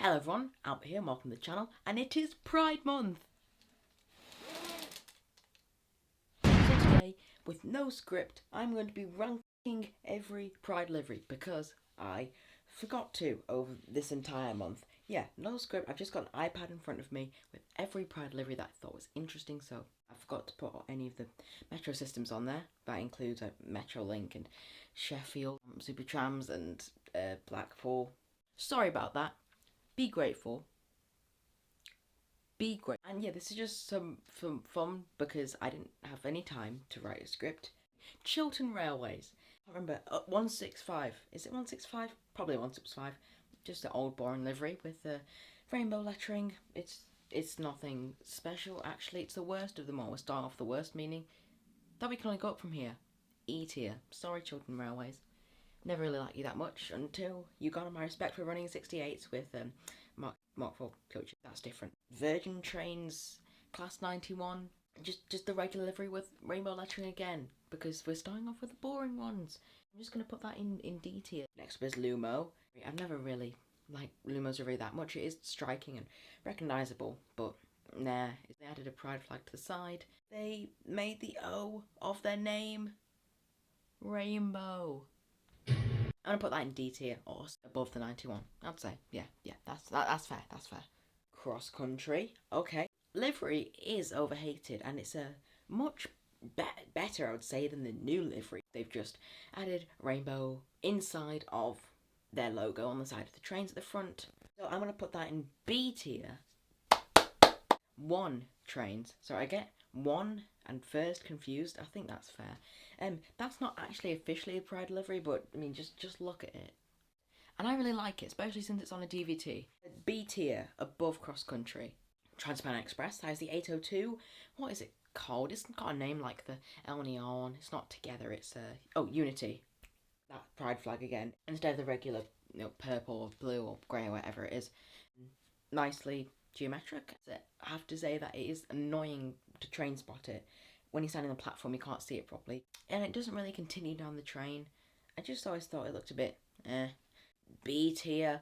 Hello everyone, Albert here, welcome to the channel, and it is Pride Month! So today, with no script, I'm going to be ranking every Pride livery, because I forgot to over this entire month. Yeah, no script, I've just got an iPad in front of me with every Pride livery that I thought was interesting, so I forgot to put any of the Metro systems on there. That includes Metrolink and Sheffield, Super Trams and Blackpool. Sorry about that. Be grateful. Be great. And yeah, this is just some fun because I didn't have any time to write a script. Chiltern Railways. I remember 165. Is it 165? Probably 165. Just an old boring livery with the rainbow lettering. It's nothing special actually. It's the worst of them all. We're starting off the worst, meaning that we can only go up from here. E tier. Sorry, Chiltern Railways. Never really liked you that much until you got on my respect for running 68s with Mark 4 coaches. That's different. Virgin Trains Class 91. Just the regular livery with rainbow lettering again, because we're starting off with the boring ones. I'm just going to put that in D tier. Next up is Lumo. I've never really liked Lumo's livery that much. It is striking and recognisable, but nah. They added a pride flag to the side. They made the O of their name Rainbow. I'm gonna put that in D tier or above the 91. I'd say, yeah, that's fair. That's fair. Cross country, okay. Livery is overhated, and it's a much better, I would say, than the new livery. They've just added rainbow inside of their logo on the side of the trains at the front. So I'm gonna put that in B tier. One trains. So I get one and first confused. I think that's fair. That's not actually officially a Pride livery, but I mean, just look at it. And I really like it, especially since it's on a DVT. B tier, above cross country. Transparent Express, that is the 802. What is it called? It's got a name like the LNER one. It's not together, it's Unity. That Pride flag again. Instead of the regular, purple or blue or grey or whatever it is. Nicely geometric. I have to say that it is annoying to train spot it. When you stand on the platform, you can't see it properly. And it doesn't really continue down the train. I just always thought it looked a bit, B tier.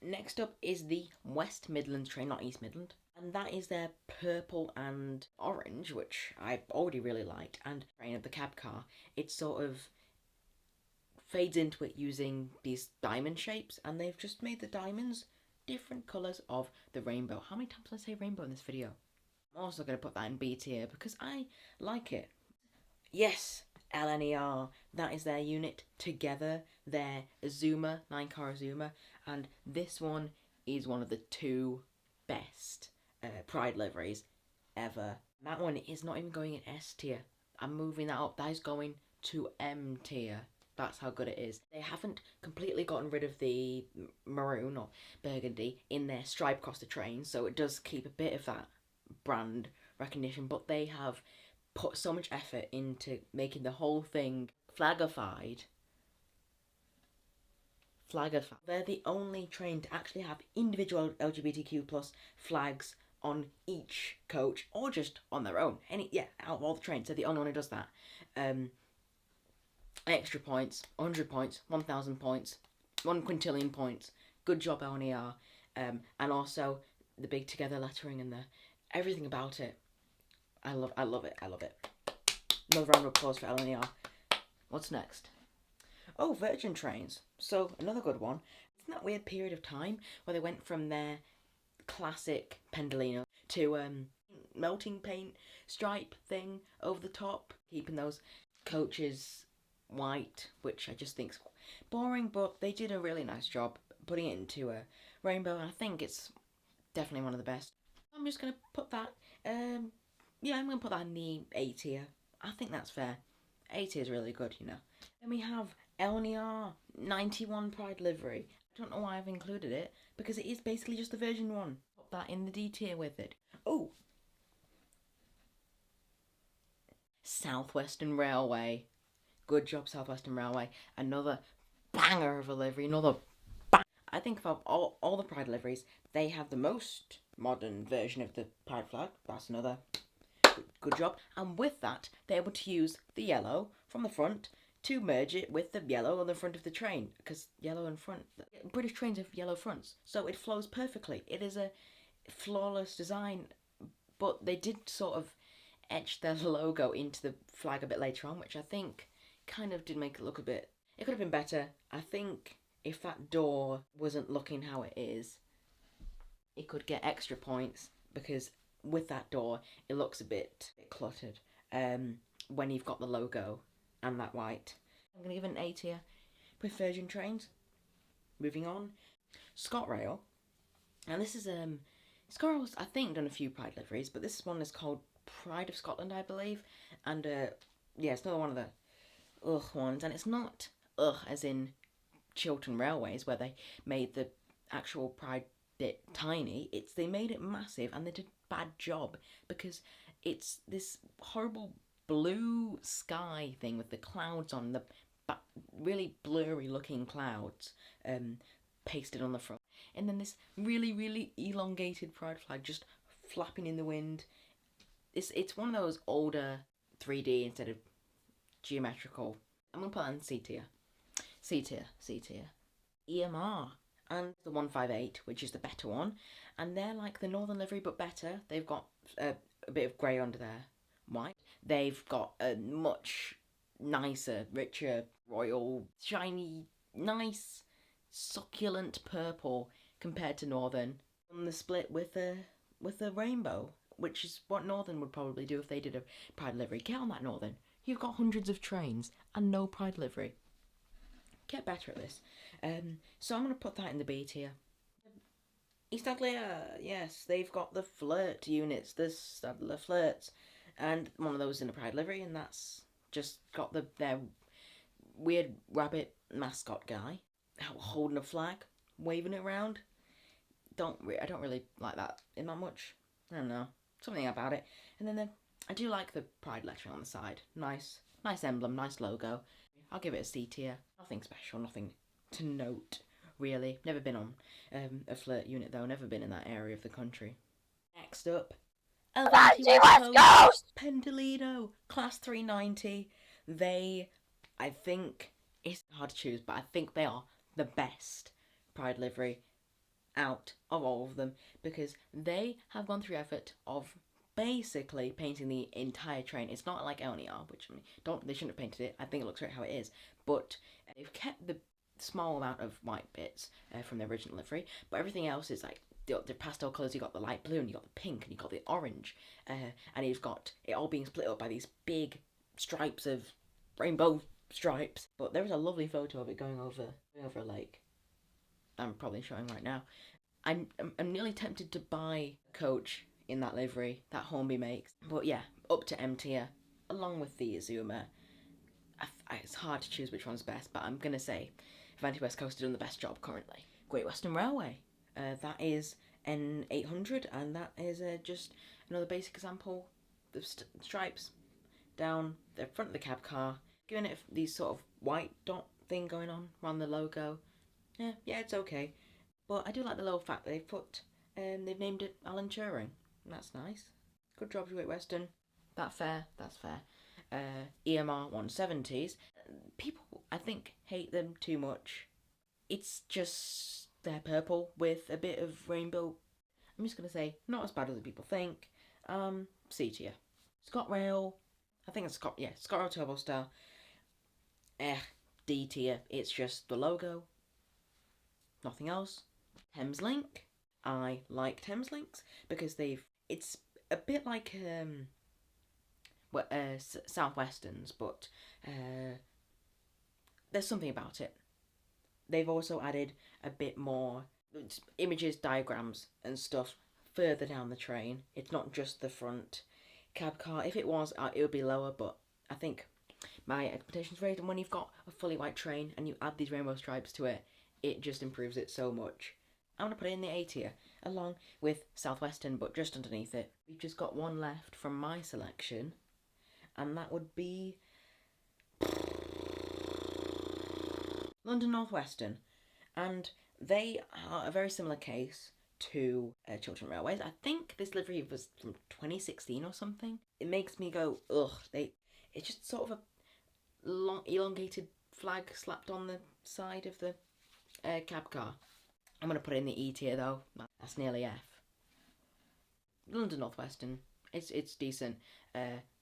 Next up is the West Midlands train, not East Midland. And that is their purple and orange, which I already really liked. And train of the cab car, it sort of fades into it using these diamond shapes. And they've just made the diamonds different colours of the rainbow. How many times did I say rainbow in this video? I'm also going to put that in B tier because I like it. Yes, LNER, that is their unit together, their Azuma, 9-car Azuma, and this one is one of the two best Pride liveries ever. That one is not even going in S tier. I'm moving that up. That is going to M tier. That's how good it is. They haven't completely gotten rid of the maroon or burgundy in their stripe across the train, so it does keep a bit of that brand recognition, but they have put so much effort into making the whole thing flagified. They're the only train to actually have individual LGBTQ plus flags on each coach, or just on their own. Out of all the trains, they're the only one who does that. Extra points, 100 points, 1,000 points, 1 quintillion points. Good job, LNER. And also the big together lettering and everything about it. I love it. Another round of applause for LNER. What's next? Oh, Virgin Trains. So, another good one. Isn't that weird period of time where they went from their classic Pendolino to melting paint stripe thing over the top, keeping those coaches white, which I just think's boring, but they did a really nice job putting it into a rainbow, and I think it's definitely one of the best. I'm just going to put that, I'm going to put that in the A tier. I think that's fair. A tier is really good, Then we have LNER 91 Pride livery. I don't know why I've included it, because it is basically just the Virgin one. Put that in the D tier with it. Oh! Southwestern Railway. Good job, Southwestern Railway. Another banger of a livery, I think of all the Pride liveries, they have the most modern version of the Pride flag. That's another good job. And with that, they're able to use the yellow from the front to merge it with the yellow on the front of the train, because yellow and front, British trains have yellow fronts, so it flows perfectly. It is a flawless design, but they did sort of etch their logo into the flag a bit later on, which I think kind of did make it look a bit. It could have been better. I think if that door wasn't looking how it is, it could get extra points, because with that door, it looks a bit cluttered. When you've got the logo and that white. I'm going to give it an A tier with Virgin Trains. Moving on. ScotRail. And this is, ScotRail's, I think, done a few Pride liveries, but this one is called Pride of Scotland, I believe. And, yeah, it's another one of the ones. And it's not as in Chiltern Railways, where they made the actual Pride bit tiny. They made it massive, and they did a bad job, because it's this horrible blue sky thing with the clouds on, the really blurry looking clouds pasted on the front, and then this really, really elongated Pride flag just flapping in the wind. It's one of those older 3D instead of geometrical. I'm gonna put that in C tier. EMR and the 158, which is the better one, and they're like the Northern livery but better. They've got a bit of grey under their white. They've got a much nicer, richer, royal, shiny, nice, succulent purple compared to Northern. On the split with a rainbow, which is what Northern would probably do if they did a Pride livery. Get on that, Northern. You've got hundreds of trains and no Pride livery. Get better at this. So I'm going to put that in the B tier. East Anglia, yes, they've got the flirt units, the Stadler flirts, and one of those in a Pride livery, and that's just got their weird rabbit mascot guy holding a flag, waving it around. I don't really like that in that much. I don't know, something about it. And then I do like the Pride lettering on the side. Nice emblem, nice logo. I'll give it a C tier. Nothing special, nothing to note, really. Never been on a flirt unit though. Never been in that area of the country. Next up, Avanti West Coast Pendolino Class 390. I think it's hard to choose, but I think they are the best Pride livery out of all of them, because they have gone through effort of basically painting the entire train. It's not like LNER, which they shouldn't have painted it. I think it looks great how it is, but they've kept the small amount of white bits from the original livery, but everything else is like the pastel colours. You got the light blue, and you got the pink, and you got the orange, and you've got it all being split up by these big stripes of rainbow stripes. But there is a lovely photo of it going over a lake. I'm probably showing right now. I'm nearly tempted to buy a coach in that livery that Hornby makes, but yeah, up to M tier along with the Azuma. It's hard to choose which one's best, but I'm gonna say Avanti West Coast are doing the best job currently. Great Western Railway, that is N800, and that is just another basic example. The stripes down the front of the cab car, giving it these sort of white dot thing going on around the logo. Yeah, it's okay, but I do like the little fact that they've named it Alan Turing. That's nice. Good job, Great Western. That's fair. EMR 170s. People, I think, hate them too much. It's just they're purple with a bit of rainbow. I'm just going to say, not as bad as people think. C tier. ScotRail. I think it's ScotRail Turbo Star. D tier. It's just the logo. Nothing else. Thameslink. I like Thameslink because it's a bit like Southwesterns, but there's something about it. They've also added a bit more images, diagrams and stuff further down the train. It's not just the front cab car. If it was, it would be lower, but I think my expectations raised, and when you've got a fully white train and you add these rainbow stripes to it, it just improves it so much. I'm going to put it in the A tier, along with Southwestern, but just underneath it. We've just got one left from my selection, and that would be London Northwestern. And they are a very similar case to Chiltern Railways. I think this livery was from 2016 or something. It makes me go, ugh. It's just sort of a long elongated flag slapped on the side of the cab car. I'm gonna put it in the E tier though. That's nearly F. London North Western. It's decent.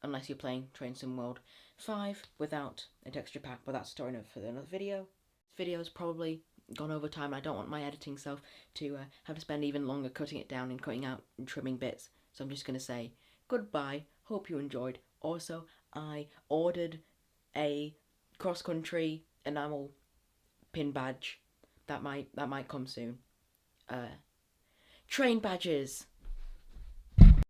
Unless you're playing Train Sim World 5 without a texture pack, but that's a story for another video. This video's probably gone over time. I don't want my editing self to have to spend even longer cutting it down and cutting out and trimming bits. So I'm just going to say goodbye. Hope you enjoyed. Also, I ordered a cross-country enamel pin badge. That might come soon. Train badges.